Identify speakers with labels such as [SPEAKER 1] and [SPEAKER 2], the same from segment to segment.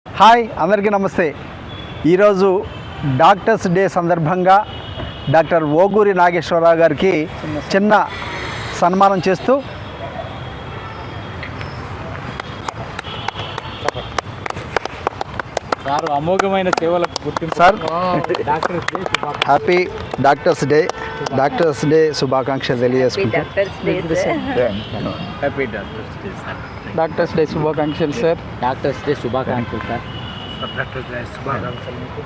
[SPEAKER 1] Hi అందరికీ నమస్తే. ఈరోజు డాక్టర్స్ డే సందర్భంగా డాక్టర్ ఓగూరి నాగేశ్వరరావు గారికి చిన్న సన్మానం చేస్తూ
[SPEAKER 2] సార్ అమోఘమైన సేవలకు గుర్తింపు
[SPEAKER 1] sir
[SPEAKER 2] doctors day
[SPEAKER 1] happy doctors day శుభాకాంక్షలు తెలియజేసుకుంటాం.
[SPEAKER 2] Happy doctors day sir.
[SPEAKER 3] Doctors day శుభాకాంక్షలు సార్.
[SPEAKER 2] డాక్టర్స్ డే శుభాకాంక్షలు సార్.
[SPEAKER 4] డాక్టర్స్ డే శుభాకాంక్షలు మీకు.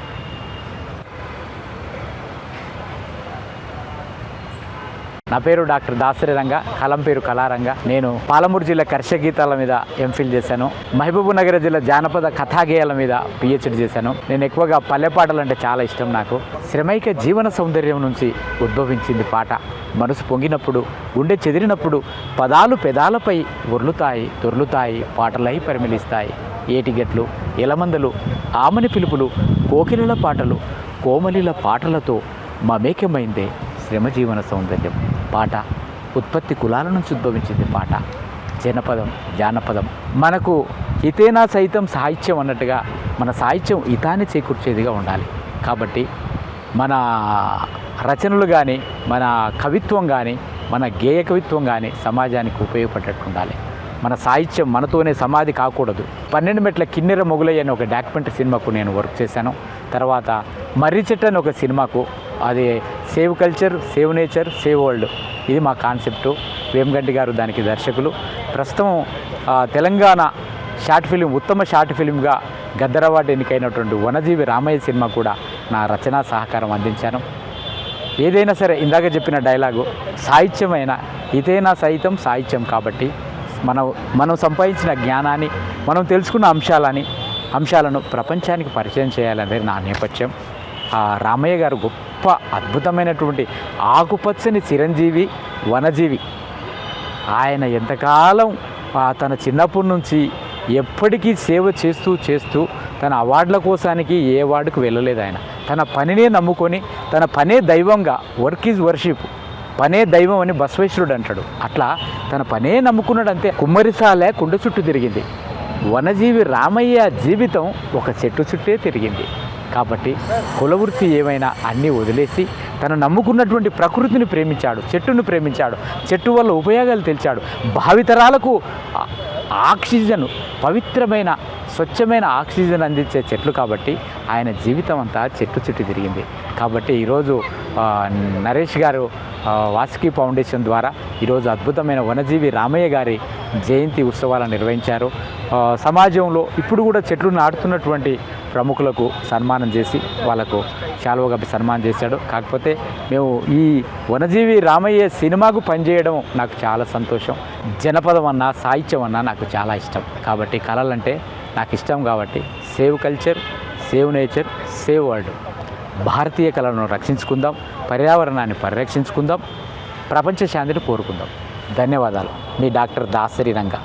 [SPEAKER 2] నా పేరు డాక్టర్ దాసరి రంగ, కలం పేరు కళారంగ. నేను పాలమూరు జిల్లా కర్షక గీతాల మీద ఎంఫిల్ చేశాను. మహబూబ్నగర్ జిల్లా జానపద కథాగేయాల మీద పిహెచ్డి చేశాను. నేను ఎక్కువగా పల్లె పాటలు అంటే చాలా ఇష్టం నాకు. శ్రమైక జీవన సౌందర్యం నుంచి ఉద్భవించింది పాట. మనసు పొంగినప్పుడు, గుండె చెదిరినప్పుడు పదాలు పెదాలపై ఉర్లుతాయి, దొర్లుతాయి, పాటలై పరిమళిస్తాయి. ఏటిగట్లు, ఎలమందలు, ఆమని పిలుపులు, కోకిలల పాటలు, కోమలిల పాటలతో మమేకమైందే శ్రమజీవన సౌందర్యం. పాట ఉత్పత్తి కులాల నుంచి ఉద్భవించింది. పాట జనపదం, జానపదం. మనకు హితేనా సైతం సాహిత్యం అన్నట్టుగా మన సాహిత్యం హితాన్ని చేకూర్చేదిగా ఉండాలి. కాబట్టి మన రచనలు కానీ, మన కవిత్వం కానీ, మన గేయ కవిత్వం కానీ సమాజానికి ఉపయోగపడేట్టు ఉండాలి. మన సాహిత్యం మనతోనే సమాధి కాకూడదు. 12 మెట్ల కిన్నెర మొగులయ్య అనే ఒక డాక్యుమెంటరీ సినిమాకు నేను వర్క్ చేశాను. తర్వాత మర్రి చెట్టు అని ఒక సినిమాకు, అది save culture, save nature, save world, ఇది మా కాన్సెప్టు. వేమగడ్డి గారు దానికి దర్శకులు. ప్రస్తుతం తెలంగాణ షార్ట్ ఫిలిం, ఉత్తమ షార్ట్ ఫిలింగా గద్దర్ అవార్డు ఎన్నికైనటువంటి వనజీవి రామయ్య సినిమా కూడా నా రచనా సహకారం అందించాను. ఏదైనా సరే ఇందాక చెప్పిన డైలాగు, సాహిత్యమైన ఇదైనా సైతం సాహిత్యం. కాబట్టి మనం సంపాదించిన జ్ఞానాన్ని, మనం తెలుసుకున్న అంశాలను ప్రపంచానికి పరిచయం చేయాలనేది నా నేపథ్యం. రామయ్య గారు గొప్ప అద్భుతమైనటువంటి ఆకుపచ్చని చిరంజీవి, వనజీవి. ఆయన ఎంతకాలం తన చిన్నప్పటి నుంచి ఎప్పటికీ సేవ చేస్తూ తన అవార్డుల కోసానికి ఏ అవార్డుకు వెళ్ళలేదు. ఆయన తన పనినే నమ్ముకొని, తన పనే దైవంగా, వర్క్ ఈజ్ వర్షిప్, పనే దైవం అని బసవేశ్వరుడు అంటాడు. అట్లా తన పనే నమ్ముకున్నాడు. అంతే. కుమ్మరిసాలే కుండ చుట్టూ తిరిగింది. వనజీవి రామయ్య జీవితం ఒక చెట్టు చుట్టే తిరిగింది. కాబట్టి కులవృత్తి ఏమైనా అన్నీ వదిలేసి తను నమ్ముకున్నటువంటి ప్రకృతిని ప్రేమించాడు, చెట్టును ప్రేమించాడు, చెట్టు వల్ల ఉపయోగాలు తెలిచాడు. భావితరాలకు ఆక్సిజన్, పవిత్రమైన స్వచ్ఛమైన ఆక్సిజన్ అందించే చెట్లు. కాబట్టి ఆయన జీవితం అంతా చెట్టు చుట్టూ తిరిగింది. కాబట్టి ఈరోజు నరేష్ గారు వాసుకి ఫౌండేషన్ ద్వారా ఈరోజు అద్భుతమైన వనజీవి రామయ్య గారి జయంతి ఉత్సవాలను నిర్వహించారు. సమాజంలో ఇప్పుడు కూడా చెట్లు నాటుతున్నటువంటి ప్రముఖులకు సన్మానం చేసి వాళ్ళకు శాలువా కప్పి సన్మానం చేశాడు. కాకపోతే మేము ఈ వనజీవి రామయ్య సినిమాకు పనిచేయడం నాకు చాలా సంతోషం. జనపదం అన్నా, సాహిత్యం అన్నా నాకు చాలా ఇష్టం. కాబట్టి కళలంటే నాకు ఇష్టం. కాబట్టి save culture, save nature, save world. భారతీయ కళలను రక్షించుకుందాం, పర్యావరణాన్ని పరిరక్షించుకుందాం, ప్రపంచ శాంతిని కోరుకుందాం. ధన్యవాదాలు. మీ డాక్టర్ దాసరి రంగ.